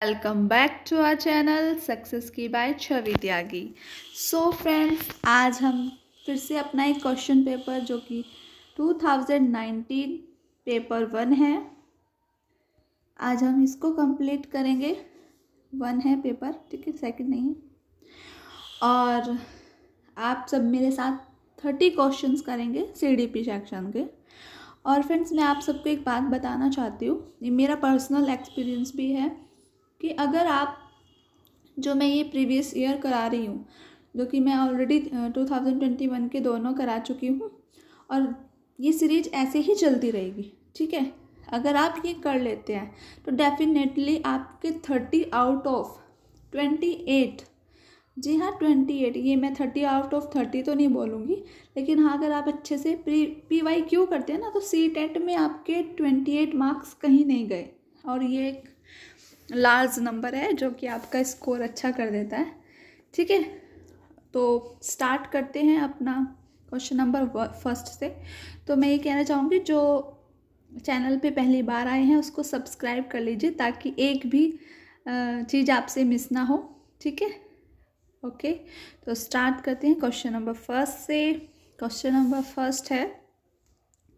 Welcome back to our channel success की by Chhavi Tyagi. So friends, आज हम फिर से अपना एक क्वेश्चन पेपर जो कि 2019 पेपर 1 है, आज हम इसको कंप्लीट करेंगे। 1 है पेपर, ठीक है, सेकंड नहीं है। और आप सब मेरे साथ 30 क्वेश्चंस करेंगे CDP सेक्शन के। और फ्रेंड्स, मैं आप सबको एक बात बताना चाहती हूँ, ये मेरा पर्सनल एक्सपीरियंस भी है कि अगर आप जो मैं ये प्रीवियस ईयर करा रही हूँ, जो कि मैं ऑलरेडी 2021 के दोनों करा चुकी हूँ, और ये सीरीज ऐसे ही चलती रहेगी, ठीक है। अगर आप ये कर लेते हैं तो डेफिनेटली आपके 30 आउट ऑफ 28, जी हाँ 28, ये मैं 30 आउट ऑफ 30 तो नहीं बोलूँगी, लेकिन हाँ अगर आप अच्छे से PYQ करते हैं ना तो CTET में आपके 28 मार्क्स कहीं नहीं गए, और ये एक लार्ज नंबर है जो कि आपका स्कोर अच्छा कर देता है, ठीक है। तो स्टार्ट करते हैं अपना क्वेश्चन नंबर फर्स्ट से। तो मैं ये कहना चाहूँगी जो चैनल पे पहली बार आए हैं उसको सब्सक्राइब कर लीजिए ताकि एक भी चीज़ आपसे मिस ना हो, ठीक है। ओके, तो स्टार्ट करते हैं क्वेश्चन नंबर फर्स्ट से। क्वेश्चन नंबर फर्स्ट है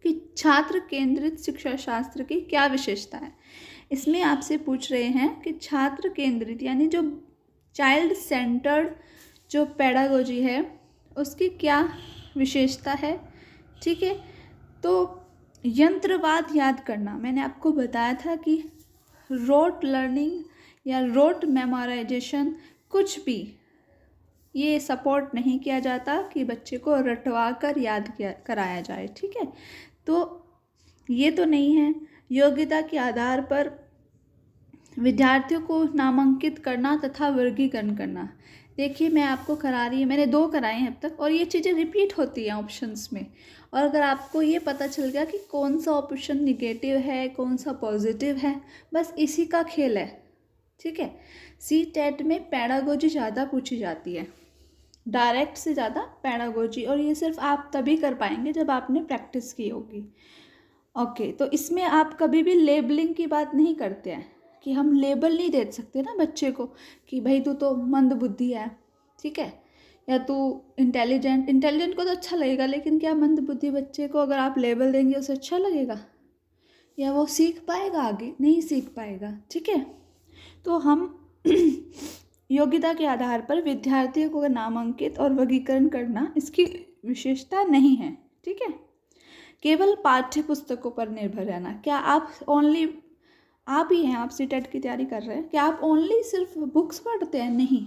कि छात्र केंद्रित शिक्षा शास्त्र की क्या विशेषता है। इसमें आपसे पूछ रहे हैं कि छात्र केंद्रित यानी जो चाइल्ड सेंटर्ड जो पेडागोजी है उसकी क्या विशेषता है, ठीक है। तो यंत्रवाद याद करना, मैंने आपको बताया था कि रोट लर्निंग या रोट मेमोराइजेशन कुछ भी ये सपोर्ट नहीं किया जाता कि बच्चे को रटवा कर याद कराया जाए, ठीक है। तो ये तो नहीं है। योग्यता के आधार पर विद्यार्थियों को नामांकित करना तथा वर्गीकरण करना। देखिए मैं आपको करा रही हूँ, मैंने 2 कराए हैं अब तक, और ये चीज़ें रिपीट होती हैं ऑप्शंस में। और अगर आपको ये पता चल गया कि कौन सा ऑप्शन निगेटिव है कौन सा पॉजिटिव है, बस इसी का खेल है, ठीक है। CTET में पेडागोजी ज़्यादा पूछी जाती है, डायरेक्ट से ज़्यादा पेडागोजी, और ये सिर्फ आप तभी कर पाएंगे जब आपने प्रैक्टिस की होगी। ओके, तो इसमें आप कभी भी लेबलिंग की बात नहीं करते हैं कि हम लेबल नहीं दे सकते ना बच्चे को कि भाई तू तो मंद बुद्धि है, ठीक है, या तू इंटेलिजेंट को तो अच्छा लगेगा, लेकिन क्या मंद बुद्धि बच्चे को अगर आप लेबल देंगे उसे अच्छा लगेगा या वो सीख पाएगा? आगे नहीं सीख पाएगा, ठीक है। तो हम योग्यता के आधार पर विद्यार्थियों को नामांकित और वर्गीकरण करना इसकी विशेषता नहीं है, ठीक है। केवल पाठ्य पुस्तकों पर निर्भर रहना, क्या आप ओनली आप ही हैं, आप CTET की तैयारी कर रहे हैं, क्या आप ओनली सिर्फ बुक्स पढ़ते हैं? नहीं,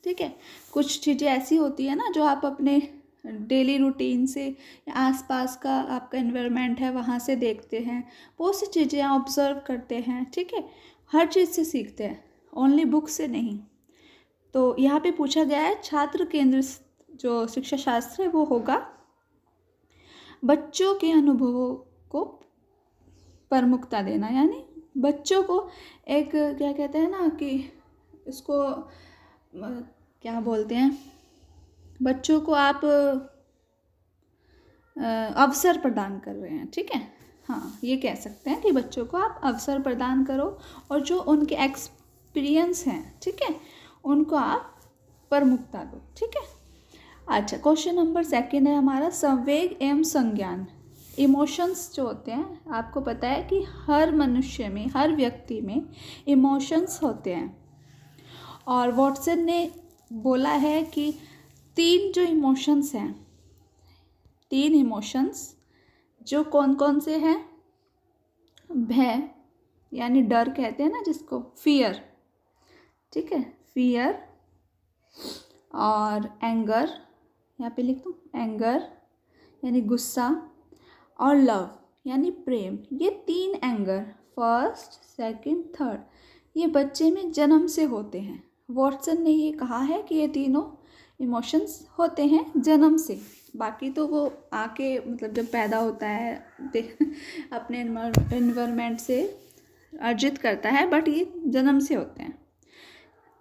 ठीक है। कुछ चीज़ें ऐसी होती है ना जो आप अपने डेली रूटीन से या आसपास का आपका एनवायरनमेंट है वहाँ से देखते हैं, बहुत सी चीज़ें ऑब्जर्व करते हैं, ठीक है। हर चीज़ से सीखते हैं, ओनली बुक से नहीं। तो यहाँ पे पूछा गया है छात्र केंद्र जो शिक्षा शास्त्र है वो होगा बच्चों के अनुभवों को प्रमुखता देना, यानी बच्चों को एक क्या कहते हैं ना कि इसको क्या बोलते हैं, बच्चों को आप अवसर प्रदान कर रहे हैं, ठीक है। हाँ, ये कह सकते हैं कि बच्चों को आप अवसर प्रदान करो और जो उनके एक्सपीरियंस हैं, ठीक है, उनको आप प्रमुखता दो, ठीक है। अच्छा, क्वेश्चन नंबर सेकंड है हमारा संवेग एवं संज्ञान। इमोशंस जो होते हैं, आपको पता है कि हर मनुष्य में, हर व्यक्ति में इमोशंस होते हैं, और वॉटसन ने बोला है कि 3 जो इमोशंस हैं, 3 इमोशंस जो कौन कौन से हैं, भय यानी डर कहते हैं ना जिसको, फियर, ठीक है, फियर, और एंगर, यहाँ पे लिख दूँ एंगर यानी गुस्सा, और लव यानी प्रेम। ये 3 एंगर, फर्स्ट सेकंड थर्ड, ये बच्चे में जन्म से होते हैं। वॉटसन ने ये कहा है कि ये तीनों इमोशंस होते हैं जन्म से, बाकी तो वो आके मतलब जब पैदा होता है अपने एनवायरनमेंट से अर्जित करता है, बट ये जन्म से होते हैं,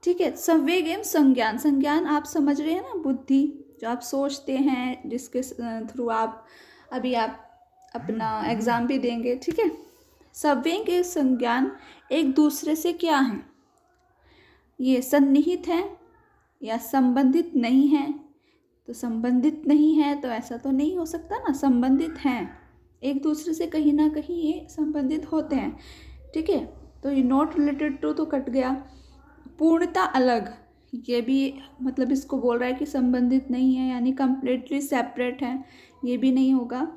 ठीक है। संवेग एवं संज्ञान, संज्ञान आप समझ रहे हैं ना, बुद्धि जो आप सोचते हैं, जिसके थ्रू आप अभी आप अपना एग्ज़ाम भी देंगे, ठीक है। संवेग एवं संज्ञान एक दूसरे से क्या हैं, ये सन्निहित है या संबंधित नहीं है। तो संबंधित नहीं है तो ऐसा तो नहीं हो सकता ना, संबंधित हैं, एक दूसरे से कहीं ना कहीं ये संबंधित होते हैं। ठीक है, तो ये नॉट रिलेटेड टू तो कट गया। पूर्णता अलग, ये भी मतलब इसको बोल रहा है कि संबंधित नहीं है यानी कंप्लीटली सेपरेट है, ये भी नहीं होगा।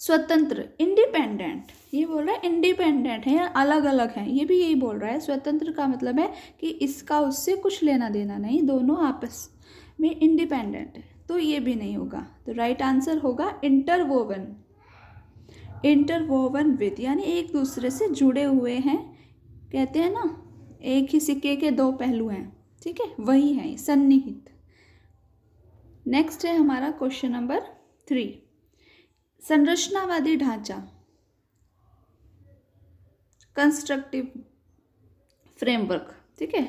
स्वतंत्र इंडिपेंडेंट, ये बोल रहा है इंडिपेंडेंट है या अलग अलग है, ये भी यही बोल रहा है। स्वतंत्र का मतलब है कि इसका उससे कुछ लेना देना नहीं, दोनों आपस में इंडिपेंडेंट है, तो ये भी नहीं होगा। तो राइट आंसर होगा इंटरवोवन। इंटरवोवन विद यानी एक दूसरे से जुड़े हुए हैं, कहते हैं ना एक ही सिक्के के दो पहलू हैं। ठीक है, वही है सन्निहित। नेक्स्ट है हमारा क्वेश्चन नंबर 3, संरचनावादी ढांचा, कंस्ट्रक्टिव फ्रेमवर्क। ठीक है,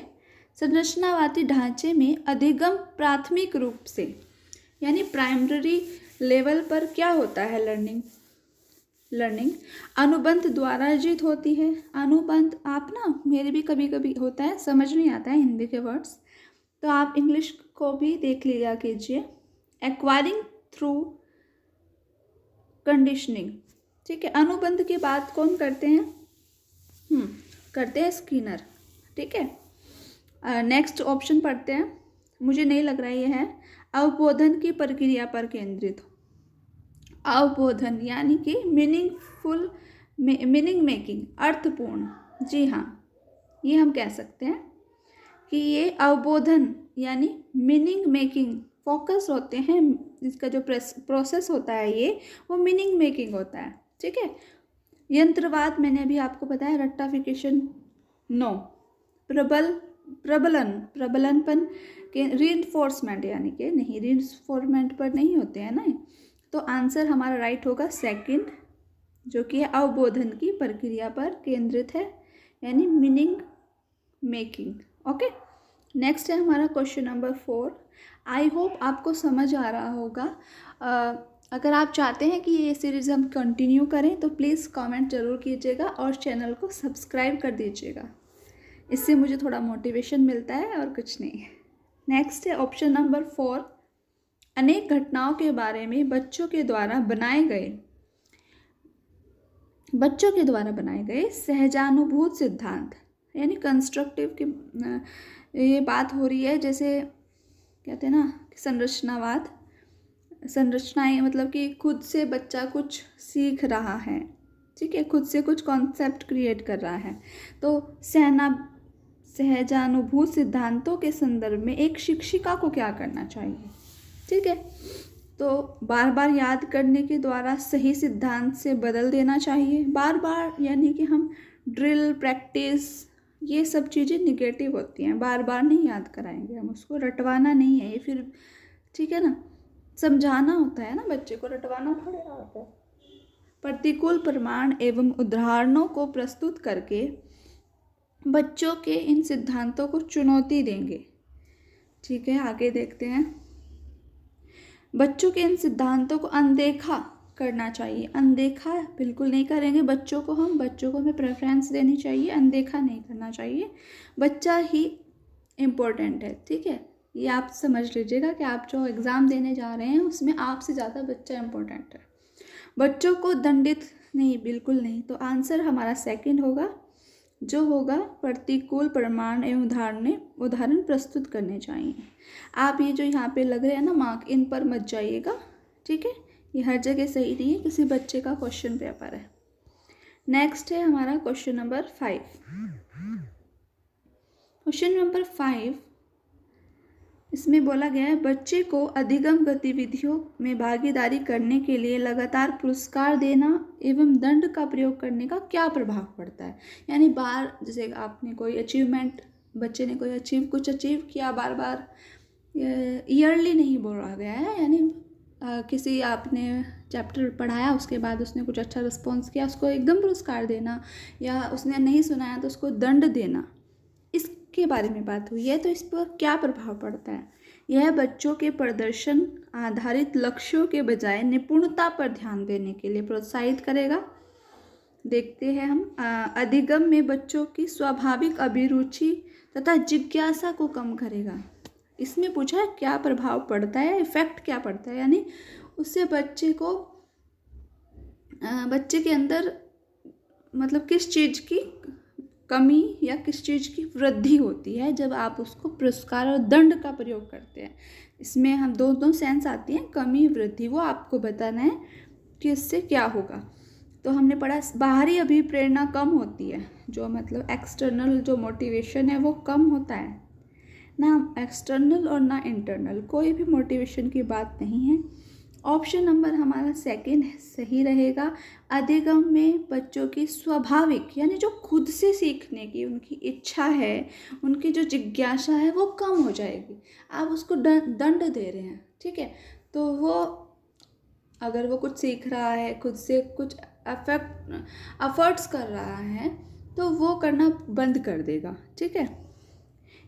संरचनावादी ढांचे में अधिगम प्राथमिक रूप से यानी प्राइमरी लेवल पर क्या होता है, लर्निंग अनुबंध द्वारा अर्जित होती है। अनुबंध आप ना, मेरे भी कभी कभी होता है, समझ नहीं आता है हिंदी के वर्ड्स, तो आप इंग्लिश को भी देख लिया कीजिए। Acquiring through conditioning. ठीक है, अनुबंध की बात कौन करते हैं, करते हैं स्किनर। ठीक है, नेक्स्ट ऑप्शन पढ़ते हैं, मुझे नहीं लग रहा ये है। अवबोधन की प्रक्रिया पर केंद्रित। अवबोधन यानी कि मीनिंग मेकिंग, अर्थपूर्ण। जी हाँ, ये हम कह सकते हैं कि ये अवबोधन यानी मीनिंग मेकिंग फोकस होते हैं। इसका जो प्रोसेस होता है ये वो मीनिंग मेकिंग होता है। ठीक है, यंत्रवाद मैंने अभी आपको बताया, रट्टाफिकेशन नो। प्रबलनपन के रीइंफोर्समेंट यानी कि नहीं, रीइंफोर्समेंट पर नहीं होते हैं ना, तो आंसर हमारा राइट होगा सेकंड, जो कि है अवबोधन की प्रक्रिया पर केंद्रित है यानी मीनिंग मेकिंग। ओके, नेक्स्ट है हमारा क्वेश्चन नंबर 4। आई होप आपको समझ आ रहा होगा। अगर आप चाहते हैं कि ये सीरीज़ हम कंटिन्यू करें तो प्लीज़ कमेंट ज़रूर कीजिएगा और चैनल को सब्सक्राइब कर दीजिएगा, इससे मुझे थोड़ा मोटिवेशन मिलता है और कुछ नहीं। नेक्स्ट है ऑप्शन नंबर 4, अनेक घटनाओं के बारे में बच्चों के द्वारा बनाए गए सहजानुभूत सिद्धांत यानी कंस्ट्रक्टिव की ये बात हो रही है। जैसे कहते हैं ना संरचनावाद, संरचनाएं मतलब कि खुद से बच्चा कुछ सीख रहा है। ठीक है, खुद से कुछ कॉन्सेप्ट क्रिएट कर रहा है। तो सहजानुभूत सिद्धांतों के संदर्भ में एक शिक्षिका को क्या करना चाहिए। ठीक है, तो बार बार याद करने के द्वारा सही सिद्धांत से बदल देना चाहिए। बार बार यानी कि हम ड्रिल, प्रैक्टिस, ये सब चीज़ें निगेटिव होती हैं, बार बार नहीं याद कराएंगे हम उसको, रटवाना नहीं है ये फिर। ठीक है ना, समझाना होता है ना बच्चे को, रटवाना थोड़ी ना होता है। प्रतिकूल प्रमाण एवं उदाहरणों को प्रस्तुत करके बच्चों के इन सिद्धांतों को चुनौती देंगे। ठीक है, आगे देखते हैं। बच्चों के इन सिद्धांतों को अनदेखा करना चाहिए। अनदेखा बिल्कुल नहीं करेंगे बच्चों को हमें प्रेफरेंस देनी चाहिए, अनदेखा नहीं करना चाहिए। बच्चा ही इम्पोर्टेंट है। ठीक है, ये आप समझ लीजिएगा कि आप जो एग्ज़ाम देने जा रहे हैं उसमें आपसे ज़्यादा बच्चा इम्पोर्टेंट है। बच्चों को दंडित नहीं, बिल्कुल नहीं। तो आंसर हमारा सेकंड होगा, जो होगा प्रतिकूल प्रमाण एवं उदाहरण प्रस्तुत करने चाहिए। आप ये जो यहाँ पे लग रहे हैं ना मार्क, इन पर मत जाइएगा। ठीक है, ये हर जगह सही नहीं है, किसी बच्चे का क्वेश्चन पेपर है। नेक्स्ट है हमारा क्वेश्चन नंबर 5। क्वेश्चन नंबर 5 इसमें बोला गया है, बच्चे को अधिगम गतिविधियों में भागीदारी करने के लिए लगातार पुरस्कार देना एवं दंड का प्रयोग करने का क्या प्रभाव पड़ता है। यानी बार, जैसे आपने कोई अचीवमेंट, बच्चे ने कोई कुछ अचीव किया, बार बार ईयरली नहीं बोला गया है, यानी किसी आपने चैप्टर पढ़ाया उसके बाद उसने कुछ अच्छा रिस्पॉन्स किया, उसको एकदम पुरस्कार देना, या उसने नहीं सुनाया तो उसको दंड देना, इसके बारे में बात हुई है। तो इस पर क्या प्रभाव पड़ता है। यह बच्चों के प्रदर्शन आधारित लक्ष्यों के बजाय निपुणता पर ध्यान देने के लिए प्रोत्साहित करेगा। देखते हैं हम अधिगम में बच्चों की स्वाभाविक अभिरुचि तथा जिज्ञासा को कम करेगा। इसमें पूछा है क्या प्रभाव पड़ता है, इफेक्ट क्या पड़ता है, यानी उससे बच्चे के अंदर मतलब किस चीज़ की कमी या किस चीज़ की वृद्धि होती है जब आप उसको पुरस्कार और दंड का प्रयोग करते हैं। इसमें हम दो सेंस आती हैं, कमी वृद्धि, वो आपको बताना है कि इससे क्या होगा। तो हमने पढ़ा बाहरी अभिप्रेरणा कम होती है, जो मतलब एक्सटर्नल जो मोटिवेशन है वो कम होता है, ना एक्सटर्नल और ना इंटरनल, कोई भी मोटिवेशन की बात नहीं है। ऑप्शन नंबर हमारा सेकंड सही रहेगा। अधिगम में बच्चों की स्वाभाविक यानी जो खुद से सीखने की उनकी इच्छा है, उनकी जो जिज्ञासा है वो कम हो जाएगी। आप उसको दंड दे रहे हैं, ठीक है, तो वो अगर वो कुछ सीख रहा है, खुद से कुछ एफर्ट्स कर रहा है, तो वो करना बंद कर देगा, ठीक है।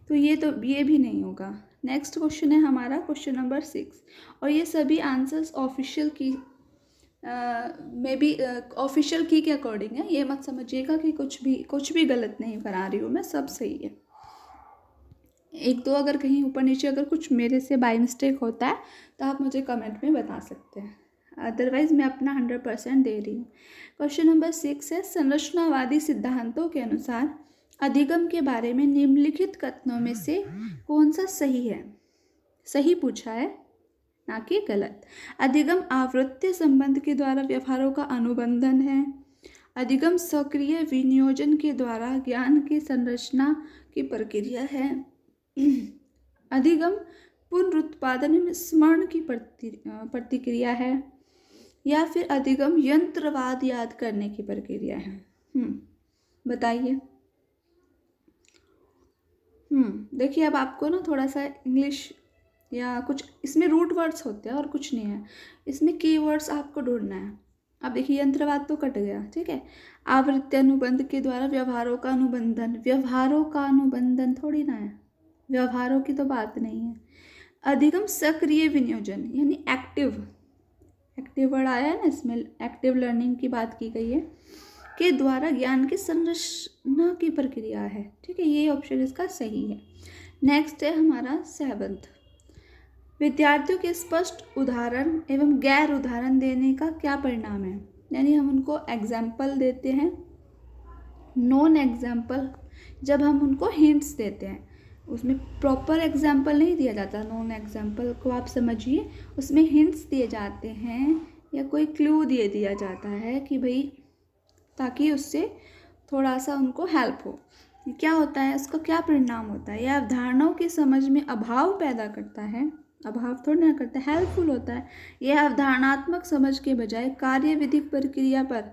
तो ये भी नहीं होगा। नेक्स्ट क्वेश्चन है हमारा क्वेश्चन नंबर 6, और ये सभी आंसर्स ऑफिशियल की ऑफिशियल की के अकॉर्डिंग है, ये मत समझिएगा कि कुछ भी गलत नहीं करा रही हूँ मैं, सब सही है। एक दो अगर कहीं ऊपर नीचे अगर कुछ मेरे से बाय मिस्टेक होता है तो आप मुझे कमेंट में बता सकते हैं, अदरवाइज मैं अपना 100% दे रही हूँ। क्वेश्चन नंबर 6 है, संरचनावादी सिद्धांतों के अनुसार अधिगम के बारे में निम्नलिखित कथनों में से कौन सा सही है। सही पूछा है, ना कि गलत। अधिगम आवृत्ति संबंध के द्वारा व्यवहारों का अनुबंधन है। अधिगम सक्रिय विनियोजन के द्वारा ज्ञान की संरचना की प्रक्रिया है। अधिगम पुनरुत्पादन में स्मरण की प्रतिक्रिया है, या फिर अधिगम यंत्रवाद याद करने की प्रक्रिया है। बताइए। देखिए अब आपको ना थोड़ा सा इंग्लिश या कुछ इसमें रूट वर्ड्स होते हैं और कुछ नहीं है, इसमें कीवर्ड्स आपको ढूंढना है। अब देखिए यंत्रवाद तो कट गया, ठीक है। आवृत्ति अनुबंध के द्वारा व्यवहारों का अनुबंधन थोड़ी ना है, व्यवहारों की तो बात नहीं है। अधिगम सक्रिय विनियोजन यानी एक्टिव वर्ड आया है ना, इसमें एक्टिव लर्निंग की बात की गई है, के द्वारा ज्ञान की संरचना की प्रक्रिया है, ठीक है, ये ऑप्शन इसका सही है। नेक्स्ट है हमारा 7th, विद्यार्थियों के स्पष्ट उदाहरण एवं गैर उदाहरण देने का क्या परिणाम है। यानी हम उनको एग्जाम्पल देते हैं, नॉन एग्जाम्पल जब हम उनको हिंट्स देते हैं, उसमें प्रॉपर एग्जाम्पल नहीं दिया जाता, नॉन एग्जाम्पल को आप समझिए, उसमें हिंट्स दिए जाते हैं या कोई क्लू दे दिया जाता है कि भाई, ताकि उससे थोड़ा सा उनको हेल्प हो। क्या होता है, इसका क्या परिणाम होता है, यह अवधारणाओं की समझ में अभाव पैदा करता है, अभाव थोड़ी ना करता है, हेल्पफुल होता है। यह अवधारणात्मक समझ के बजाय कार्य विधिक प्रक्रिया पर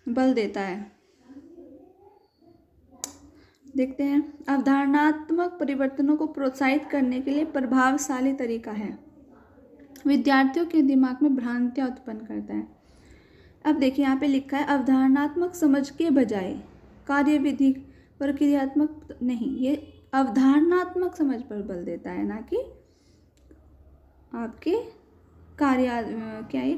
बल देता है। देखते हैं, अवधारणात्मक परिवर्तनों को प्रोत्साहित करने के लिए प्रभावशाली तरीका है, विद्यार्थियों के दिमाग में भ्रांतियाँ उत्पन्न करता है। अब देखिए यहाँ पे लिखा है अवधारणात्मक समझ के बजाय कार्यविधि प्रक्रियात्मक नहीं, ये अवधारणात्मक समझ पर बल देता है, ना कि आपके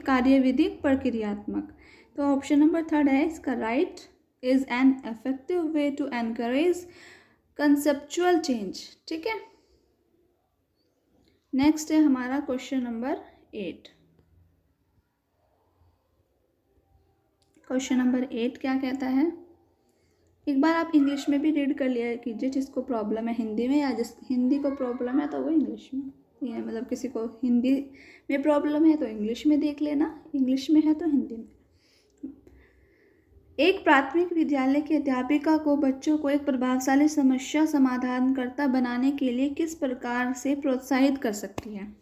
कार्यविधि प्रक्रियात्मक। तो ऑप्शन नंबर 3 है इसका right, is an effective way to encourage conceptual change, ठीक है। नेक्स्ट है हमारा क्वेश्चन नंबर 8। क्वेश्चन नंबर 8 क्या कहता है, एक बार आप इंग्लिश में भी रीड कर लिया कीजिए, जिसको प्रॉब्लम है हिंदी में, या जिस हिंदी को प्रॉब्लम है तो वो इंग्लिश में, ये मतलब किसी को हिंदी में प्रॉब्लम है तो इंग्लिश में देख लेना, इंग्लिश में है तो हिंदी में। एक प्राथमिक विद्यालय की अध्यापिका को बच्चों को एक प्रभावशाली समस्या समाधानकर्ता बनाने के लिए किस प्रकार से प्रोत्साहित कर सकती है,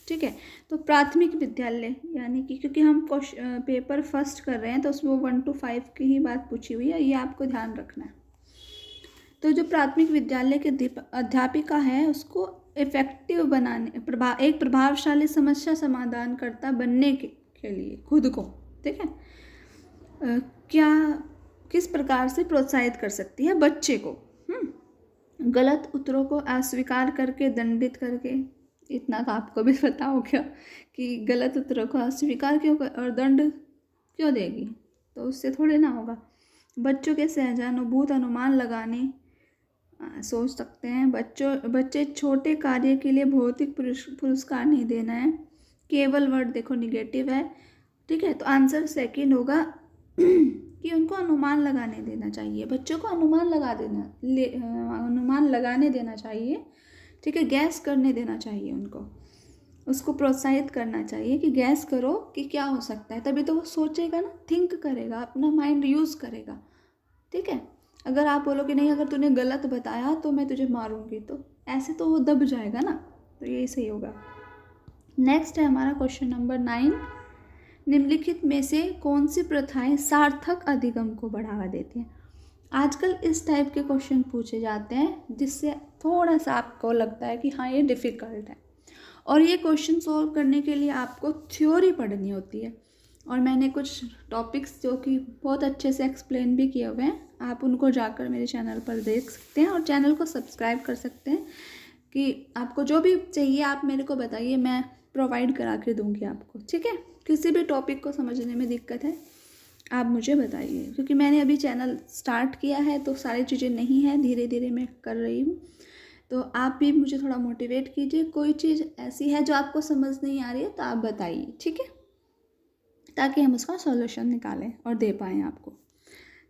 ठीक है। तो प्राथमिक विद्यालय यानी कि क्योंकि हम पेपर फर्स्ट कर रहे हैं तो उसमें 1 to 5 की ही बात पूछी हुई है, ये आपको ध्यान रखना है। तो जो प्राथमिक विद्यालय के अध्यापिका है उसको इफेक्टिव बनाने, एक प्रभावशाली समस्या समाधानकर्ता बनने के लिए खुद को, ठीक है, किस प्रकार से प्रोत्साहित कर सकती है बच्चे को। गलत उत्तरों को अस्वीकार करके, दंडित करके, इतना तो आपको भी पता हो गया कि गलत उत्तरों को अस्वीकार क्यों और दंड क्यों देगी, तो उससे थोड़े ना होगा। बच्चों के सहजानुभूत अनुमान लगाने सोच सकते हैं। बच्चे छोटे कार्य के लिए भौतिक पुरस्कार नहीं देना है। केवल वर्ड देखो निगेटिव है, ठीक है। तो आंसर सेकंड होगा कि उनको अनुमान लगाने देना चाहिए। बच्चों को अनुमान अनुमान लगाने देना चाहिए, ठीक है। गैस करने देना चाहिए उनको, उसको प्रोत्साहित करना चाहिए कि गैस करो कि क्या हो सकता है, तभी तो वो सोचेगा ना, थिंक करेगा, अपना माइंड यूज़ करेगा, ठीक है। अगर आप बोलो कि नहीं, अगर तूने गलत बताया तो मैं तुझे मारूंगी, तो ऐसे तो वो दब जाएगा ना। तो यही सही होगा। नेक्स्ट है हमारा क्वेश्चन नंबर 9। निम्नलिखित में से कौन सी प्रथाएं सार्थक अधिगम को बढ़ावा देती हैं? आजकल इस टाइप के क्वेश्चन पूछे जाते हैं जिससे थोड़ा सा आपको लगता है कि हाँ ये डिफ़िकल्ट है, और ये क्वेश्चन सॉल्व करने के लिए आपको थ्योरी पढ़नी होती है। और मैंने कुछ टॉपिक्स जो कि बहुत अच्छे से एक्सप्लेन भी किए हुए हैं, आप उनको जाकर मेरे चैनल पर देख सकते हैं और चैनल को सब्सक्राइब कर सकते हैं कि आपको जो भी चाहिए आप मेरे को बताइए, मैं प्रोवाइड करा के दूँगी आपको, ठीक है। किसी भी टॉपिक को समझने में दिक्कत है आप मुझे बताइए, क्योंकि मैंने अभी चैनल स्टार्ट किया है तो सारी चीज़ें नहीं हैं, धीरे धीरे मैं कर रही हूँ। तो आप भी मुझे थोड़ा मोटिवेट कीजिए। कोई चीज़ ऐसी है जो आपको समझ नहीं आ रही है तो आप बताइए, ठीक है, ताकि हम उसका सॉल्यूशन निकालें और दे पाएँ आपको।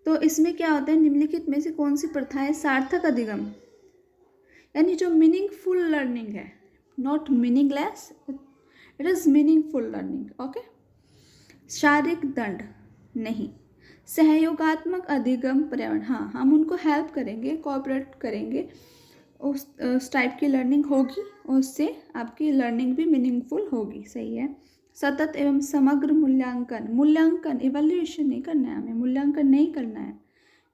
तो इसमें क्या होता है, निम्नलिखित में से कौन सी प्रथाएं सार्थक अधिगम, यानी जो मीनिंगफुल लर्निंग है, not meaningless, it is meaningful learning, okay. शारीरिक दंड नहीं। सहयोगात्मक अधिगम पर्यावरण, हाँ हम उनको हेल्प करेंगे, कोऑपरेट करेंगे, उस टाइप की लर्निंग होगी, उससे आपकी लर्निंग भी मीनिंगफुल होगी, सही है। सतत एवं समग्र मूल्यांकन इवैल्यूएशन नहीं करना है हमें, मूल्यांकन नहीं करना है,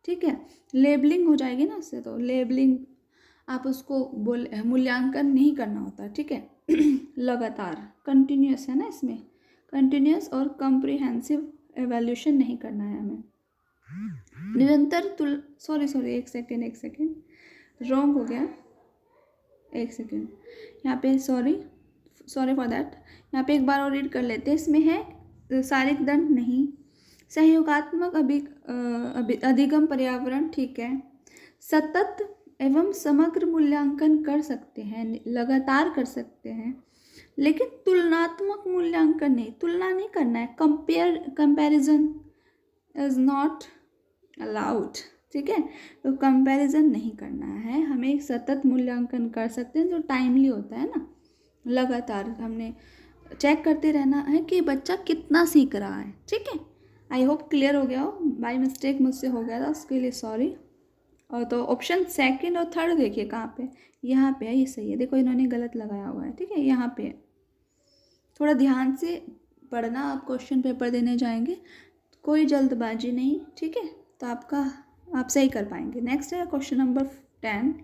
ठीक है। लेबलिंग हो जाएगी ना उससे, तो लेबलिंग आप उसको मूल्यांकन नहीं करना होता, ठीक है। लगातार कंटिन्यूस है ना इसमें, कंटिन्यूस और कॉम्प्रिहेंसिव एवैल्यूएशन नहीं करना है हमें। निरंतर सॉरी एक सेकेंड रॉन्ग हो गया, एक सेकेंड यहाँ पे, सॉरी फॉर दैट। यहाँ पे एक बार और रीड कर लेते हैं। इसमें है शारीरिक दंड नहीं, सहयोगात्मक अधिगम पर्यावरण, ठीक है। सतत एवं समग्र मूल्यांकन कर सकते हैं, लगातार कर सकते हैं, लेकिन तुलनात्मक मूल्यांकन नहीं, तुलना नहीं करना है। कंपैरिजन इज नॉट अलाउड, ठीक है। तो कंपैरिजन नहीं करना है हमें। एक सतत मूल्यांकन कर सकते हैं जो टाइमली होता है ना, लगातार हमने चेक करते रहना है कि बच्चा कितना सीख रहा है, ठीक है। आई होप क्लियर हो गया हो, बाय मिस्टेक मुझसे हो गया था, उसके लिए सॉरी। और तो ऑप्शन सेकंड और थर्ड देखिए कहाँ पे, यहाँ पे है, ये सही है। देखो इन्होंने गलत लगाया हुआ है, ठीक है, यहाँ पे थोड़ा ध्यान से पढ़ना। आप क्वेश्चन पेपर देने जाएंगे, कोई जल्दबाजी नहीं, ठीक है, तो आप सही कर पाएंगे। नेक्स्ट है क्वेश्चन नंबर 10।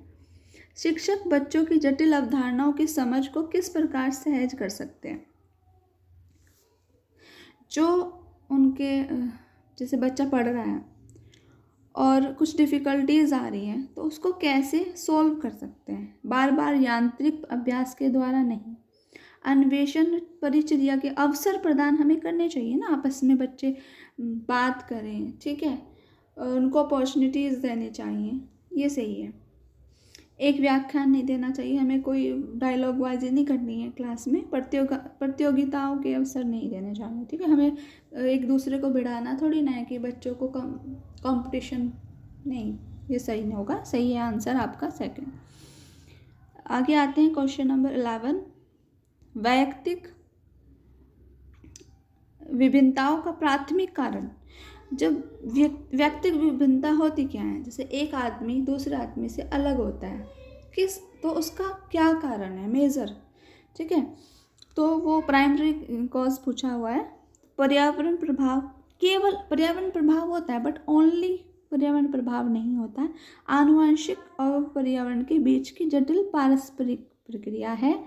शिक्षक बच्चों की जटिल अवधारणाओं की समझ को किस प्रकार सहज कर सकते हैं? जो उनके जैसे बच्चा पढ़ रहा है और कुछ डिफ़िकल्टीज आ रही हैं, तो उसको कैसे सॉल्व कर सकते हैं? बार बार यांत्रिक अभ्यास के द्वारा नहीं, अन्वेषण परिचर्या के अवसर प्रदान हमें करने चाहिए ना, आपस में बच्चे बात करें, ठीक है, उनको अपॉर्चुनिटीज़ देनी चाहिए, ये सही है। एक व्याख्यान नहीं देना चाहिए हमें, कोई डायलॉग बाजी नहीं करनी है क्लास में, प्रतियोगिताओं के अवसर नहीं देने चाहिए, ठीक है। हमें एक दूसरे को भिड़ाना थोड़ी ना है कि बच्चों को कंपटीशन नहीं, ये सही नहीं होगा। सही है आंसर आपका सेकंड। आगे आते हैं क्वेश्चन नंबर 11। वैयक्तिक विभिन्नताओं का प्राथमिक कारण, जब व्यक्तिगत विभिन्नता होती क्या है, जैसे एक आदमी दूसरे आदमी से अलग होता है, तो उसका क्या कारण है, मेजर, ठीक है। तो वो प्राइमरी कॉज पूछा हुआ है। पर्यावरण प्रभाव, केवल पर्यावरण प्रभाव होता है, बट ओनली पर्यावरण प्रभाव नहीं होता है। आनुवंशिक और पर्यावरण के बीच की जटिल पारस्परिक प्रक्रिया है,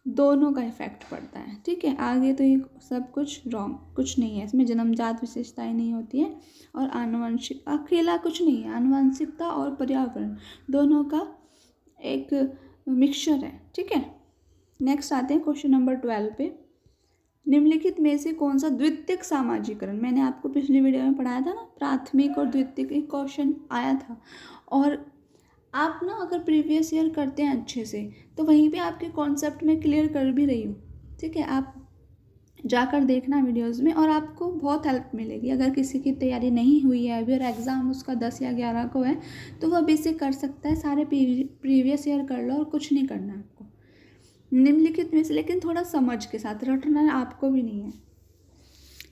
दोनों का इफेक्ट पड़ता है, ठीक है। आगे तो ये सब कुछ रॉन्ग, कुछ नहीं है इसमें, जन्मजात विशेषताएं नहीं होती है, और आनुवंशिक अकेला कुछ नहीं है, आनुवंशिकता और पर्यावरण दोनों का एक मिक्सचर है, ठीक है। नेक्स्ट आते हैं क्वेश्चन नंबर 12 पे। निम्नलिखित में से कौन सा द्वितीयक सामाजिकरण, मैंने आपको पिछली वीडियो में पढ़ाया था ना, प्राथमिक और द्वितीयक, एक क्वेश्चन आया था। और आप ना अगर प्रीवियस ईयर करते हैं अच्छे से तो वहीं पे आपके कॉन्सेप्ट में क्लियर कर भी रही हूँ, ठीक है। आप जाकर देखना वीडियोस में और आपको बहुत हेल्प मिलेगी। अगर किसी की तैयारी नहीं हुई है अभी और एग्ज़ाम उसका 10 या 11 को है तो वो अभी से कर सकता है, सारे प्रीवियस ईयर कर लो और कुछ नहीं करना है आपको निम्नलिखित में से, लेकिन थोड़ा समझ के साथ, रटना आपको भी नहीं है।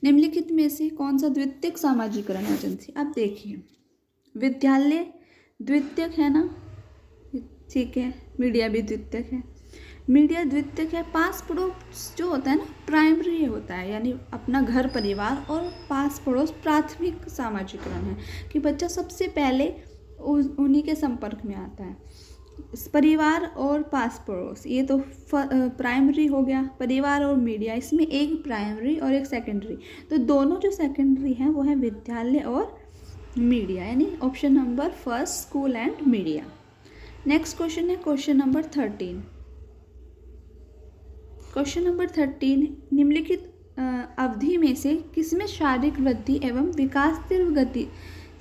निम्नलिखित में से कौन सा द्वितीयक सामाजिकरण एजेंसी, अब देखिए विद्यालय द्वितीयक है ना, ठीक है, मीडिया भी द्वितीयक है। मीडिया द्वितीयक है। पास पड़ोस जो होता है ना प्राइमरी होता है, यानी अपना घर परिवार, और पास पड़ोस प्राथमिक सामाजिकरण है कि बच्चा सबसे पहले उन्हीं के संपर्क में आता है। परिवार और पास पड़ोस ये तो प्राइमरी हो गया, परिवार और मीडिया इसमें एक प्राइमरी और एक सेकेंडरी, तो दोनों जो सेकेंडरी हैं वो है विद्यालय और मीडिया, यानी option number first school and media. Next question है क्वेश्चन नंबर 13। क्वेश्चन नंबर 13, निम्नलिखित अवधि में से किसमें शारीरिक वृद्धि एवं विकास तीव्र गति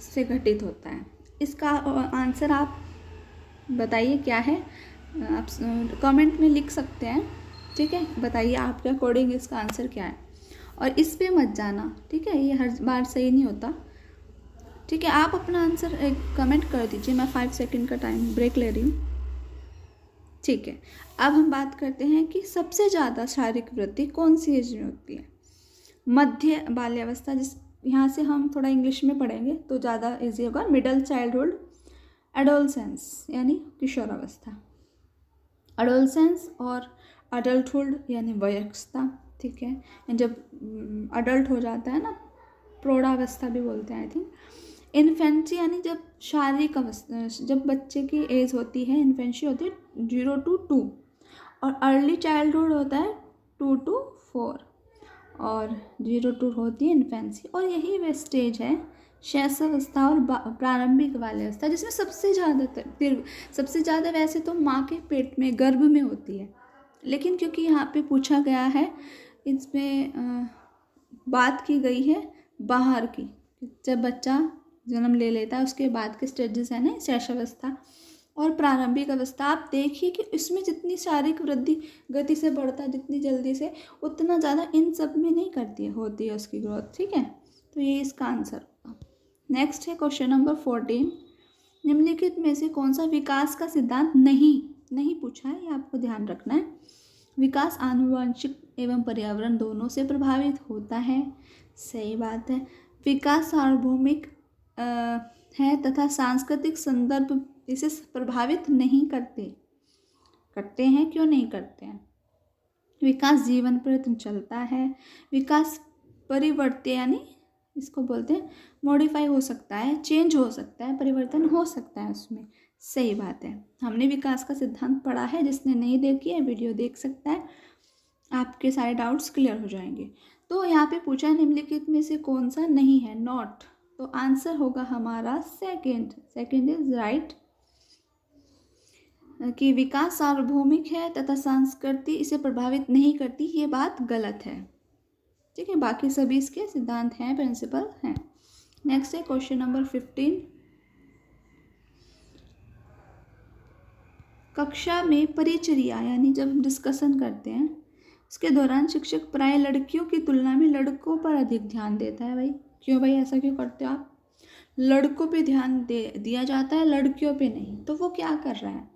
से घटित होता है। इसका आंसर आप बताइए क्या है, आप कमेंट में लिख सकते हैं, ठीक है। बताइए आपके अकॉर्डिंग इसका आंसर क्या है, और इस पे मत जाना, ठीक है, ये हर बार सही नहीं होता, ठीक है। आप अपना आंसर कमेंट कर दीजिए, मैं 5 सेकंड का टाइम ब्रेक ले रही हूँ, ठीक है। अब हम बात करते हैं कि सबसे ज़्यादा शारीरिक वृद्धि कौन सी एज में होती है। मध्य बाल्यावस्था, जिस यहाँ से हम थोड़ा इंग्लिश में पढ़ेंगे तो ज़्यादा इजी होगा। मिडल चाइल्डहुड, एडोलसेंस यानी किशोरावस्था, एडोलसेंस और अडल्टहुड यानी वयस्कता, ठीक है। जब अडल्ट हो जाता है ना, प्रौढ़ावस्था भी बोलते हैं आई थिंक। इन्फेंसी यानी जब शारीरिक अवस्था, जब बच्चे की एज होती है, इन्फेंसी होती है 0 to 2, और अर्ली चाइल्डहुड होता है 2 to 4, और 0 to होती है इन्फेंसी। और यही वे स्टेज है शैशवावस्था और प्रारंभिक बाल्यावस्था, जिसमें सबसे ज़्यादा वैसे तो माँ के पेट में गर्भ में होती है, लेकिन क्योंकि यहाँ पे पूछा गया है, इसमें बात की गई है बाहर की, जब बच्चा जन्म ले लेता है उसके बाद के स्टेजेस है ना, शैशवावस्था और प्रारंभिक अवस्था। आप देखिए कि इसमें जितनी शारीरिक वृद्धि गति से बढ़ता है जितनी जल्दी से, उतना ज़्यादा इन सब में नहीं होती है उसकी ग्रोथ, ठीक है। तो ये इसका आंसर होगा। नेक्स्ट है क्वेश्चन नंबर 14, निम्नलिखित में से कौन सा विकास का सिद्धांत नहीं पूछा है, ये आपको ध्यान रखना है। विकास आनुवंशिक एवं पर्यावरण दोनों से प्रभावित होता है, सही बात है। विकास सार्वभौमिक है तथा सांस्कृतिक संदर्भ इसे प्रभावित नहीं करते हैं, क्यों नहीं करते हैं। विकास जीवन प्रति चलता है। विकास परिवर्त्य यानी इसको बोलते हैं मॉडिफाई हो सकता है, चेंज हो सकता है, परिवर्तन हो सकता है उसमें, सही बात है। हमने विकास का सिद्धांत पढ़ा है, जिसने नहीं देखी है वीडियो देख सकता है, आपके सारे डाउट्स क्लियर हो जाएंगे। तो यहाँ पे पूछा है निम्नलिखित में से कौन सा नहीं है, नॉट, तो आंसर होगा हमारा सेकंड इज राइट, कि विकास सार्वभौमिक है तथा संस्कृति इसे प्रभावित नहीं करती, ये बात गलत है, ठीक है। बाकी सभी इसके सिद्धांत हैं, प्रिंसिपल हैं। नेक्स्ट है क्वेश्चन नंबर 15, कक्षा में परिचर्या यानी जब डिस्कशन करते हैं उसके दौरान शिक्षक प्राय लड़कियों की तुलना में लड़कों पर अधिक ध्यान देता है। भाई क्यों भाई, ऐसा क्यों करते हो आप? लड़कों पे ध्यान दिया जाता है, लड़कियों पे नहीं, तो वो क्या कर रहा है,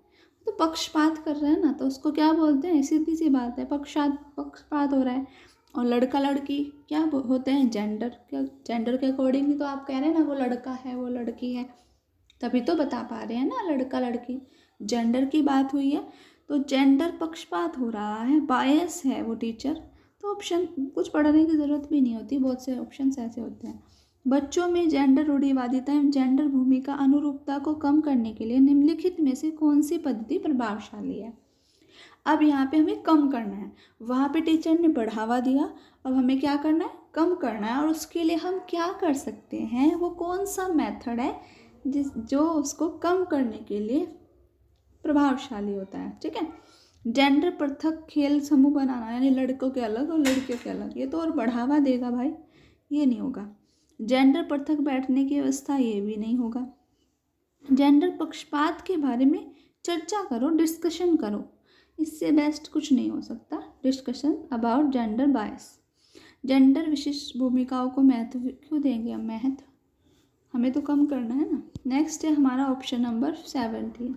तो पक्षपात कर रहा है ना, तो उसको क्या बोलते हैं, सीधी सी बात है, पक्षपात हो रहा है। और लड़का लड़की क्या होते हैं, जेंडर के अकॉर्डिंग ही तो आप कह रहे हैं ना, वो लड़का है वो लड़की है, तभी तो बता पा रहे हैं ना, लड़का लड़की जेंडर की बात हुई है, तो जेंडर पक्षपात हो रहा है, बायस है वो टीचर। तो ऑप्शन कुछ पढ़ने की ज़रूरत भी नहीं होती, बहुत से ऑप्शन ऐसे होते हैं। बच्चों में जेंडर रूढ़िवादिता एवं जेंडर भूमिका अनुरूपता को कम करने के लिए निम्नलिखित में से कौन सी पद्धति प्रभावशाली है। अब यहाँ पे हमें कम करना है, वहाँ पे टीचर ने बढ़ावा दिया, अब हमें क्या करना है, कम करना है। और उसके लिए हम क्या कर सकते हैं, वो कौन सा मेथड है जो उसको कम करने के लिए प्रभावशाली होता है, ठीक है। जेंडर पृथक खेल समूह बनाना, यानी लड़कों के अलग और लड़कियों के अलग, ये तो और बढ़ावा देगा भाई, ये नहीं होगा। जेंडर पृथक बैठने की व्यवस्था, ये भी नहीं होगा। जेंडर पक्षपात के बारे में चर्चा करो, डिस्कशन करो, इससे बेस्ट कुछ नहीं हो सकता। Discussion about gender bias. Gender विशिष्ट भूमिकाओं को महत्व क्यों देंगे हम? महत्व हमें तो कम करना है ना। नेक्स्ट है हमारा ऑप्शन नंबर 17।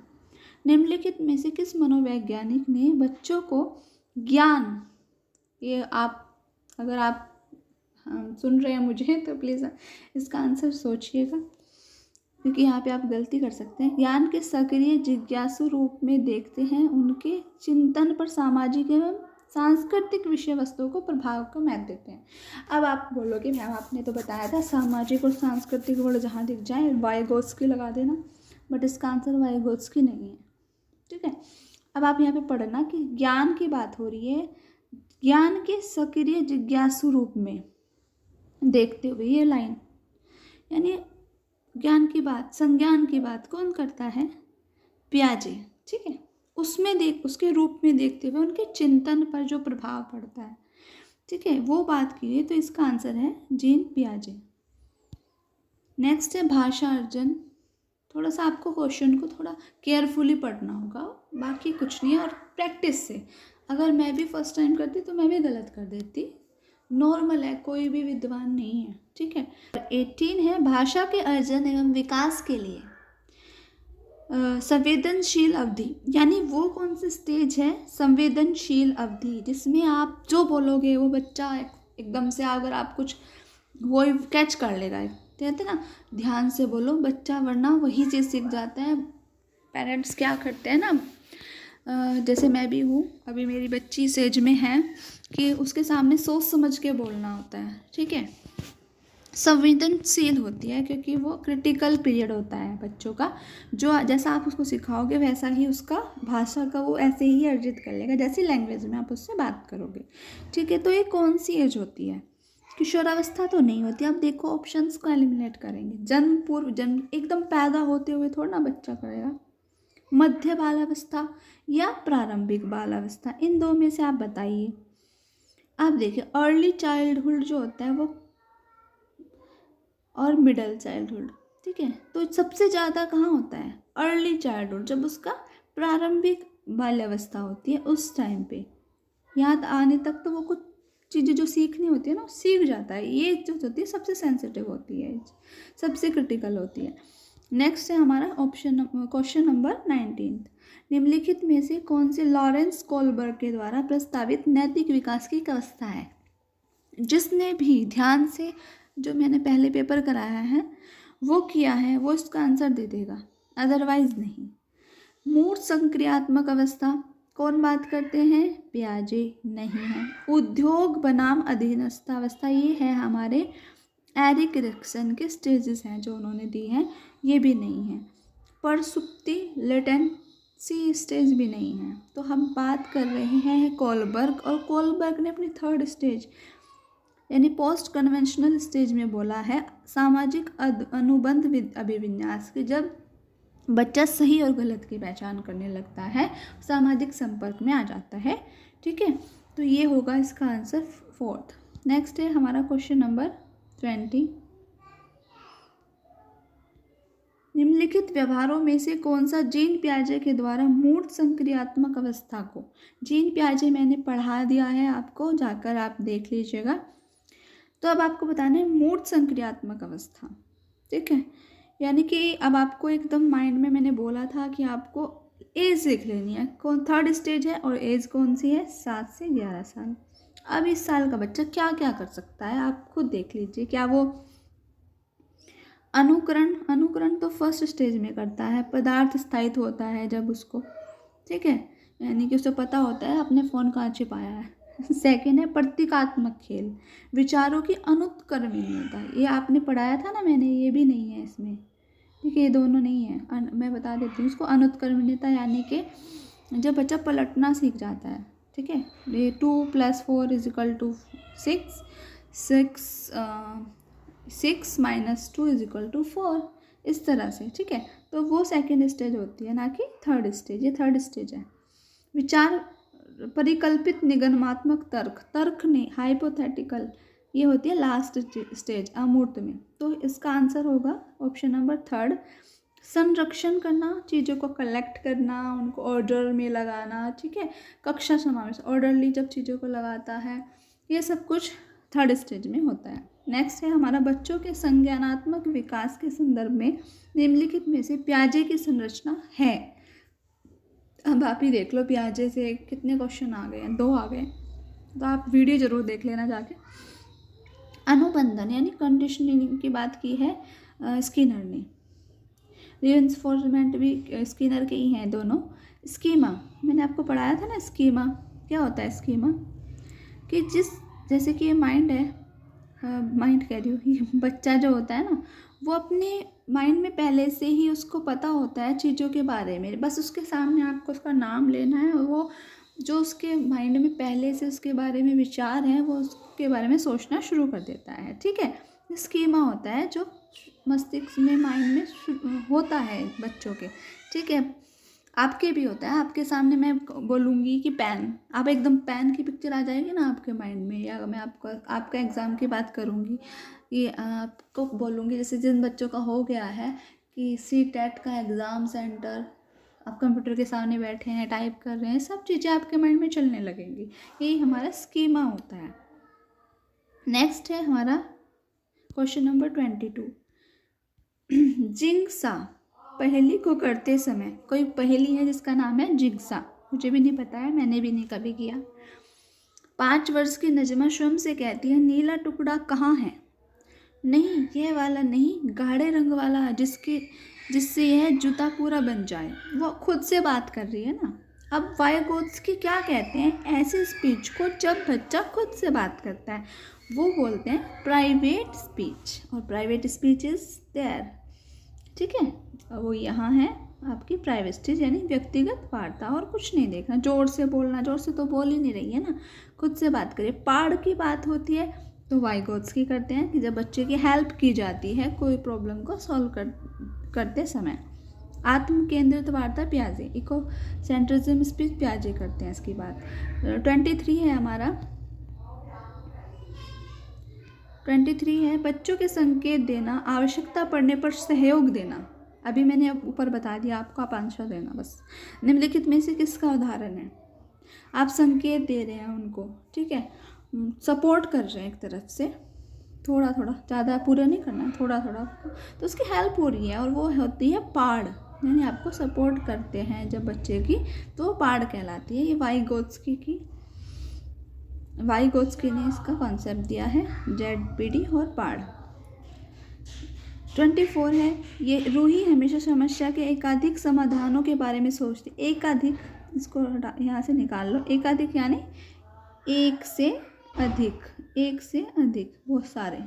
निम्नलिखित में से किस मनोवैज्ञानिक ने बच्चों को ज्ञान, ये आप अगर आप सुन रहे हैं मुझे तो प्लीज़ इसका आंसर सोचिएगा, क्योंकि यहाँ पे आप गलती कर सकते हैं। ज्ञान के सक्रिय जिज्ञासु रूप में देखते हैं, उनके चिंतन पर सामाजिक एवं सांस्कृतिक विषय वस्तुओं को प्रभाव को महत्व देते हैं। अब आप बोलोगे मैम आपने तो बताया था सामाजिक और सांस्कृतिक वर्ड जहाँ दिख जाए वाइगोत्स्की लगा देना, बट इसका आंसर वाइगोत्स्की नहीं है, ठीक है। अब आप यहाँ पे पढ़ना कि ज्ञान की बात हो रही है, ज्ञान के सक्रिय जिज्ञासु रूप में देखते हुए, ये लाइन यानी ज्ञान की बात, संज्ञान की बात कौन करता है? पियाजे, ठीक है। उसमें उसके रूप में देखते हुए उनके चिंतन पर जो प्रभाव पड़ता है, ठीक है, वो बात की है, तो इसका आंसर है जीन पियाजे। नेक्स्ट है भाषा अर्जन। थोड़ा सा आपको क्वेश्चन को थोड़ा केयरफुली पढ़ना होगा, बाकी कुछ नहीं है, और प्रैक्टिस से। अगर मैं भी फर्स्ट टाइम करती तो मैं भी गलत कर देती, नॉर्मल है, कोई भी विद्वान नहीं है, ठीक है। 18 है भाषा के अर्जन एवं विकास के लिए संवेदनशील अवधि, यानी वो कौन सी स्टेज है? संवेदनशील अवधि, जिसमें आप जो बोलोगे वो बच्चा एकदम से, अगर आप कुछ वो कैच कर लेगा, कहते हैं ना ध्यान से बोलो बच्चा, वरना वही चीज़ सीख जाता है। पेरेंट्स क्या करते हैं ना, जैसे मैं भी हूँ, अभी मेरी बच्ची इस एज में है कि उसके सामने सोच समझ के बोलना होता है, ठीक है। संवेदनशील होती है क्योंकि वो क्रिटिकल पीरियड होता है बच्चों का, जो जैसा आप उसको सिखाओगे वैसा ही उसका भाषा का वो ऐसे ही अर्जित कर लेगा, जैसी लैंग्वेज में आप उससे बात करोगे, ठीक है। तो ये कौन सी एज होती है? किशोरावस्था तो नहीं होती। अब देखो ऑप्शंस को एलिमिनेट करेंगे। जन्म पूर्व, जन्म एकदम पैदा होते हुए थोड़ा ना बच्चा करेगा। मध्य बालावस्था या प्रारंभिक बालावस्था, इन दो में से आप बताइए। आप देखिए अर्ली चाइल्डहुड जो होता है वो, और मिडल चाइल्डहुड, ठीक है। तो सबसे ज़्यादा कहाँ होता है? अर्ली चाइल्डहुड, जब उसका प्रारंभिक बाल्यावस्था होती है उस टाइम पे। याद आने तक तो वो कुछ चीज़ें जो सीखनी होती है ना सीख जाता है। ये जो होती है सबसे सेंसिटिव होती है, सबसे क्रिटिकल होती है। नेक्स्ट है हमारा ऑप्शन क्वेश्चन नंबर 19। निम्नलिखित में से कौन से लॉरेंस कोलबर्ग के द्वारा प्रस्तावित नैतिक विकास की एक अवस्था है? जिसने भी ध्यान से जो मैंने पहले पेपर कराया है वो किया है वो इसका आंसर दे देगा, अदरवाइज नहीं। मूर्त संक्रियात्मक अवस्था कौन बात करते हैं? पियाजे नहीं है। उद्योग बनाम अधीनस्थ अवस्था, ये है हमारे एरिक एरिक्सन के स्टेजेस हैं जो उन्होंने दी हैं, ये भी नहीं है। परसुप्ति लेटेंसी स्टेज भी नहीं है। तो हम बात कर रहे हैं कोलबर्ग, और कोलबर्ग ने अपनी थर्ड स्टेज यानी पोस्ट कन्वेंशनल स्टेज में बोला है सामाजिक अनुबंध अभिविन्यास के, जब बच्चा सही और गलत की पहचान करने लगता है, सामाजिक संपर्क में आ जाता है, ठीक है। तो ये होगा इसका आंसर 4th। नेक्स्ट है हमारा क्वेश्चन नंबर 20। निम्नलिखित व्यवहारों में से कौन सा जीन पियाजे के द्वारा मूर्त संक्रियात्मक अवस्था को, जीन पियाजे मैंने पढ़ा दिया है आपको, जाकर आप देख लीजिएगा। तो अब आपको बताना है मूर्त संक्रियात्मक अवस्था, ठीक है। यानी कि अब आपको एकदम माइंड में मैंने बोला था कि आपको एज लिख लेनी है, कौन थर्ड स्टेज है और एज कौन सी है? 7 से 11 साल। अब इस साल का बच्चा क्या क्या कर सकता है आप खुद देख लीजिए। क्या वो अनुकरण तो फर्स्ट स्टेज में करता है। पदार्थ स्थायित्व होता है जब उसको, ठीक है, यानी कि उसे पता होता है अपने फ़ोन कहाँ छिपाया है। सेकेंड है प्रतीकात्मक खेल, विचारों की अनुत्क्रमणीयता, ये आपने पढ़ाया था ना मैंने, ये भी नहीं है इसमें, ठीक है, ये दोनों नहीं है। मैं बता देती हूँ इसको। अनुत्क्रमणीयता यानी कि जब बच्चा पलटना सीख जाता है, ठीक है, ये 2 + 4 = 6, 6 - 2 = 4, इस तरह से, ठीक है। तो वो सेकेंड स्टेज होती है, ना कि थर्ड स्टेज। ये थर्ड स्टेज है। विचार परिकल्पित निगमनात्मक तर्क, तर्क नहीं, हाइपोथेटिकल, ये होती है लास्ट स्टेज अमूर्त में। तो इसका आंसर होगा ऑप्शन नंबर 3, संरक्षण करना, चीज़ों को कलेक्ट करना, उनको ऑर्डर में लगाना, ठीक है, कक्षा समावेश, ऑर्डरली जब चीज़ों को लगाता है, ये सब कुछ 3rd स्टेज में होता है। नेक्स्ट है हमारा बच्चों के संज्ञानात्मक विकास के संदर्भ में निम्नलिखित में से पियाजे की संरचना है। अब आप ही देख लो, पियाजे से कितने क्वेश्चन आ गए हैं, 2 आ गए, तो आप वीडियो ज़रूर देख लेना जाके। अनुबंधन यानी कंडीशनिंग की बात की है स्किनर ने, रीइंफोर्समेंट भी स्किनर के ही हैं दोनों। स्कीमा मैंने आपको पढ़ाया था ना, स्कीमा क्या होता है? स्कीमा कि जैसे कि ये माइंड है, माइंड कह रही हूँ, ये बच्चा जो होता है ना, वो अपने माइंड में पहले से ही उसको पता होता है चीज़ों के बारे में, बस उसके सामने आपको उसका नाम लेना है और वो जो उसके माइंड में पहले से उसके बारे में विचार हैं वो उसके बारे में सोचना शुरू कर देता है, ठीक है। स्कीमा होता है जो मस्तिष्क में, माइंड में होता है बच्चों के, ठीक है। आपके भी होता है, आपके सामने मैं बोलूँगी कि पेन, आप एकदम पेन की पिक्चर आ जाएगी ना आपके माइंड में, या मैं आपका एग्ज़ाम की बात करूँगी, ये आपको बोलूँगी, जैसे जिन बच्चों का हो गया है कि CTET का एग्ज़ाम सेंटर, आप कंप्यूटर के सामने बैठे हैं, टाइप कर रहे हैं, सब चीज़ें आपके माइंड में चलने लगेंगी, यही हमारा स्कीमा होता है। नेक्स्ट है हमारा क्वेश्चन नंबर 22, जिंगसा, पहेली को करते समय, कोई पहेली है जिसका नाम है जिग्सा, मुझे भी नहीं पता है, मैंने भी नहीं कभी किया। 5 वर्ष की नजमा स्वयं से कहती है, नीला टुकड़ा कहाँ है? नहीं, ये वाला नहीं, गाढ़े रंग वाला है, जिससे यह जूता पूरा बन जाए। वो खुद से बात कर रही है ना। अब वाइगोत्स्की क्या कहते हैं ऐसे स्पीच को जब बच्चा खुद से बात करता है? वो बोलते हैं प्राइवेट स्पीच, और प्राइवेट स्पीच इज देयर, ठीक है। वो यहाँ है आपकी प्राइवेट स्पीच यानी व्यक्तिगत वार्ता, और कुछ नहीं देखना, जोर से बोलना, जोर से तो बोल ही नहीं रही है ना, खुद से बात करिए। पाड़ की बात होती है तो वाइगोत्स्की करते हैं कि जब बच्चे की हेल्प की जाती है कोई प्रॉब्लम को सॉल्व करते समय। आत्म केंद्रित वार्ता पियाजे, इको सेंट्रिज्म स्पीच पियाजे करते हैं इसकी बात। 23 है हमारा, 23 है बच्चों के संकेत देना, आवश्यकता पड़ने पर सहयोग देना। अभी मैंने ऊपर बता दिया आपको, आप आंसर देना बस। निम्नलिखित में से किसका उदाहरण है? आप संकेत दे रहे हैं उनको, ठीक है, सपोर्ट कर रहे हैं एक तरफ से, थोड़ा थोड़ा, ज़्यादा पूरा नहीं करना है, थोड़ा थोड़ा, तो उसकी हेल्प हो रही है, और वो होती है पाड़, यानी आपको सपोर्ट करते हैं जब बच्चे की, तो वो पाड़ कहलाती है। ये वाइगोत्स्की ने इसका कॉन्सेप्ट दिया है, ZPD और पाड़। 24 है, ये रूही हमेशा समस्या के एकाधिक समाधानों के बारे में सोचती। एकाधिक, इसको यहाँ से निकाल लो, एकाधिक यानी एक से अधिक, बहुत सारे।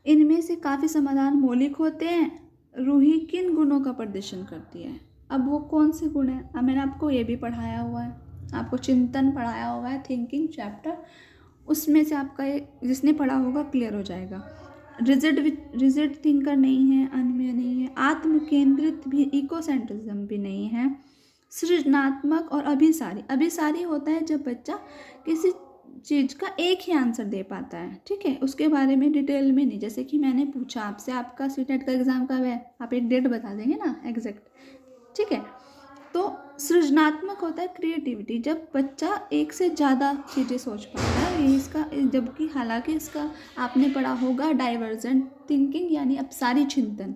इनमें से काफ़ी समाधान मौलिक होते हैं। रूही किन गुणों का प्रदर्शन करती है? अब वो कौन से गुण हैं? अब मैंने आपको ये भी पढ़ाया हुआ है, आपको चिंतन पढ़ाया हुआ है, थिंकिंग चैप्टर, उसमें से आपका जिसने पढ़ा होगा क्लियर हो जाएगा। रिजिड थिंकर नहीं है, अनम्य नहीं है, आत्म केंद्रित भी, इकोसेंट्रिज्म भी नहीं है, सृजनात्मक और अभिसारी होता है जब बच्चा किसी चीज़ का एक ही आंसर दे पाता है, ठीक है, उसके बारे में डिटेल में नहीं। जैसे कि मैंने पूछा आपसे, आपका CTET का एग्ज़ाम कब है, आप एक डेट बता देंगे ना एग्जैक्ट, ठीक है। तो सृजनात्मक होता है क्रिएटिविटी, जब बच्चा एक से ज़्यादा चीज़ें सोच पाता है, ये इसका, जबकि हालांकि इसका आपने पढ़ा होगा डाइवर्जेंट थिंकिंग यानी अपसारी चिंतन,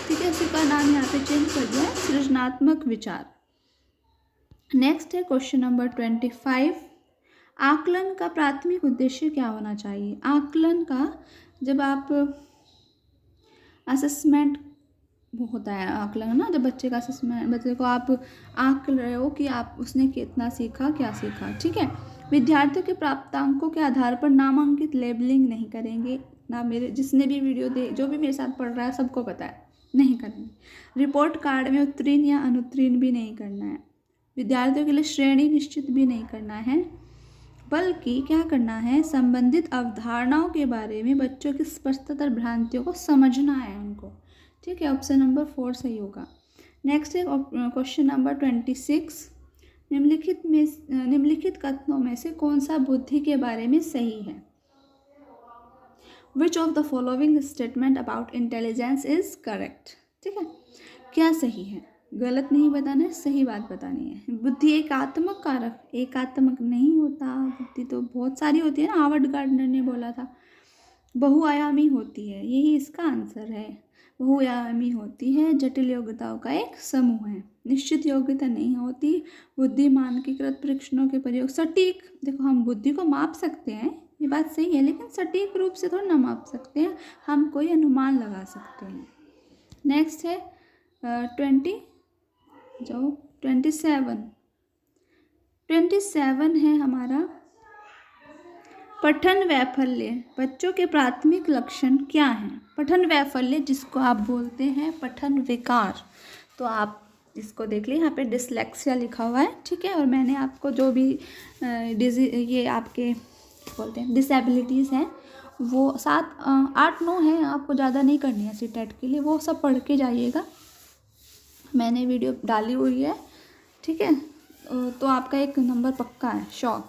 ठीक है, इसी का नाम यहाँ पे चेंज कर दिया है, सृजनात्मक विचार। नेक्स्ट है क्वेश्चन नंबर 25, आकलन का प्राथमिक उद्देश्य क्या होना चाहिए? आकलन का, जब आप असेसमेंट होता है, आकलन ना, जब बच्चे का असेसमेंट, बच्चे को आप आंक रहे हो कि आप उसने कितना सीखा, क्या सीखा, ठीक है। विद्यार्थियों के प्राप्तांकों के आधार पर नामांकित लेबलिंग नहीं करेंगे ना, मेरे जिसने भी वीडियो जो भी मेरे साथ पढ़ रहा है सबको पता है, नहीं करेंगे। रिपोर्ट कार्ड में उत्तीर्ण या अनुत्तीर्ण भी नहीं करना है। विद्यार्थियों के लिए श्रेणी निश्चित भी नहीं करना है, बल्कि क्या करना है, संबंधित अवधारणाओं के बारे में बच्चों की स्पष्टतर भ्रांतियों को समझना है उनको, ठीक है। ऑप्शन नंबर 4 सही होगा। नेक्स्ट है क्वेश्चन नंबर 26, निम्नलिखित कथनों में से कौन सा बुद्धि के बारे में सही है? Which of the following statement about intelligence is correct? ठीक है, क्या सही है? गलत नहीं बताना है, सही बात बतानी है। बुद्धि एकात्मक कारक, एकात्मक नहीं होता, बुद्धि तो बहुत सारी होती है ना, हार्वर्ड गार्डनर ने बोला था। बहुआयामी होती है, यही इसका आंसर है। बहुआयामी होती है, जटिल योग्यताओं का एक समूह है। निश्चित योग्यता नहीं होती, बुद्धि मानकीकृत परीक्षणों के प्रयोग। सटीक, देखो हम बुद्धि को माप सकते हैं, ये बात सही है, लेकिन सटीक रूप से थोड़ा ना माप सकते हैं, हम कोई अनुमान लगा सकते हैं। नेक्स्ट है 27 है हमारा पठन वैफल्य। बच्चों के प्राथमिक लक्षण क्या हैं? पठन वैफल्य, जिसको आप बोलते हैं पठन विकार, तो आप इसको देख लीजिए, यहाँ पे डिसलेक्सिया लिखा हुआ है, ठीक है। और मैंने आपको जो भी ये आपके बोलते हैं डिसेबिलिटीज़ हैं, वो 8-9 हैं, आपको ज़्यादा नहीं करनी है सीटेट के लिए, वो सब पढ़ के जाइएगा, मैंने वीडियो डाली हुई है, ठीक है। तो आपका एक नंबर पक्का है, श्योर।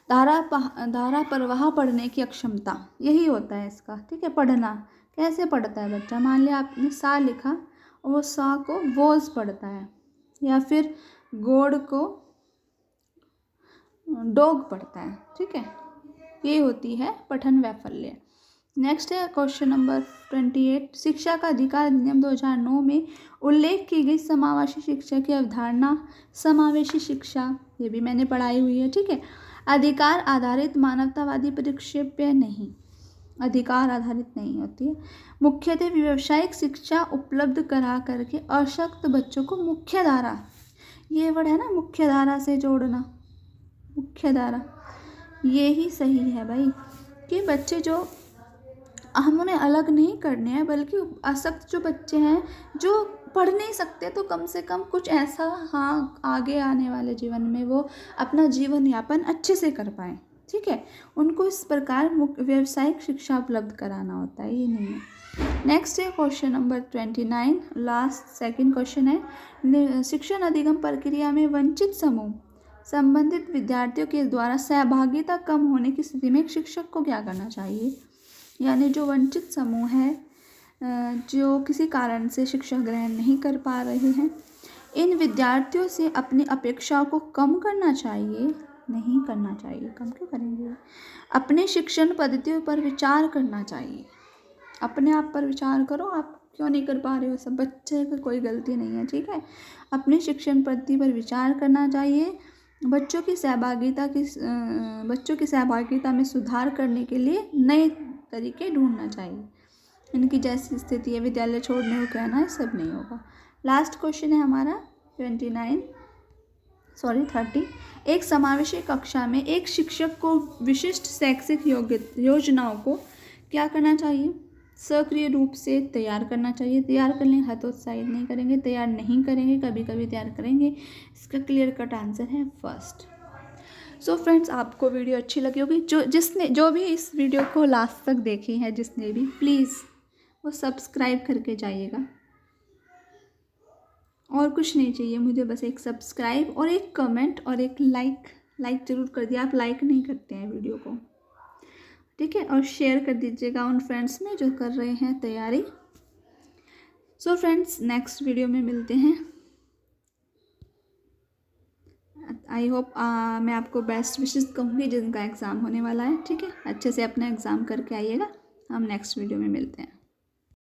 धारा प्रवाह पढ़ने की अक्षमता, यही होता है इसका, ठीक है। पढ़ना कैसे पढ़ता है बच्चा? मान लिया आपने सा लिखा और वो सा को वोज पढ़ता है, या फिर गोड को डॉग पढ़ता है, ठीक है। ये होती है पठन वैफल्य। नेक्स्ट है क्वेश्चन नंबर 28। शिक्षा का अधिकार अधिनियम 2009 में उल्लेख की गई समावेशी शिक्षा की अवधारणा। समावेशी शिक्षा, ये भी मैंने पढ़ाई हुई है, ठीक है। अधिकार आधारित मानवतावादी परिक्षेप्य नहीं, अधिकार आधारित नहीं होती है। मुख्यतः व्यावसायिक शिक्षा उपलब्ध करा करके अशक्त बच्चों को मुख्य धारा, ये वर्ड है ना, मुख्य धारा से जोड़ना, मुख्य धारा, ये ही सही है भाई, कि बच्चे जो हम उन्हें अलग नहीं करने हैं, बल्कि अशक्त जो बच्चे हैं जो पढ़ नहीं सकते, तो कम से कम कुछ ऐसा, हाँ, आगे आने वाले जीवन में वो अपना जीवन यापन अच्छे से कर पाएँ, ठीक है। उनको इस प्रकार व्यावसायिक शिक्षा उपलब्ध कराना होता है, ये नहीं है। नेक्स्ट है question number 29, last second question है। शिक्षण अधिगम प्रक्रिया में वंचित समूह संबंधित विद्यार्थियों के द्वारा सहभागिता कम होने की स्थिति में एक शिक्षक को क्या करना चाहिए? यानी जो वंचित समूह है, जो किसी कारण से शिक्षा ग्रहण नहीं कर पा रहे हैं, इन विद्यार्थियों से अपनी अपेक्षाओं को कम करना चाहिए? नहीं करना चाहिए। कम क्यों करेंगे? अपने शिक्षण पद्धतियों पर विचार करना चाहिए। अपने आप पर विचार करो, आप क्यों नहीं कर पा रहे हो, सब बच्चे की कोई गलती नहीं है, ठीक है। अपनी शिक्षण पद्धति पर विचार करना चाहिए। बच्चों की सहभागिता में सुधार करने के लिए नए तरीके ढूंढना चाहिए। इनकी जैसी स्थिति है, विद्यालय छोड़ने को कहना है, सब नहीं होगा। लास्ट क्वेश्चन है हमारा 30। एक समावेशी कक्षा में एक शिक्षक को विशिष्ट शैक्षिक योजनाओं को क्या करना चाहिए? सक्रिय रूप से तैयार करना चाहिए। तैयार करने हतोत्साहित नहीं करेंगे, तैयार नहीं करेंगे, कभी कभी तैयार करेंगे। इसका क्लियर कट आंसर है फर्स्ट। सो फ्रेंड्स, आपको वीडियो अच्छी लगी होगी। जो भी इस वीडियो को लास्ट तक देखे हैं, जिसने भी, प्लीज़ वो सब्सक्राइब करके जाइएगा। और कुछ नहीं चाहिए मुझे, बस एक सब्सक्राइब और एक कमेंट और एक लाइक ज़रूर कर दिया। आप लाइक नहीं करते हैं वीडियो को, ठीक है। और शेयर कर दीजिएगा उन फ्रेंड्स में जो कर रहे हैं तैयारी। सो फ्रेंड्स, नेक्स्ट वीडियो में मिलते हैं। आई होप मैं आपको बेस्ट विशेस कहूँगी जिनका एग्ज़ाम होने वाला है, ठीक है। अच्छे से अपना एग्ज़ाम करके आइएगा। हम नेक्स्ट वीडियो में मिलते हैं।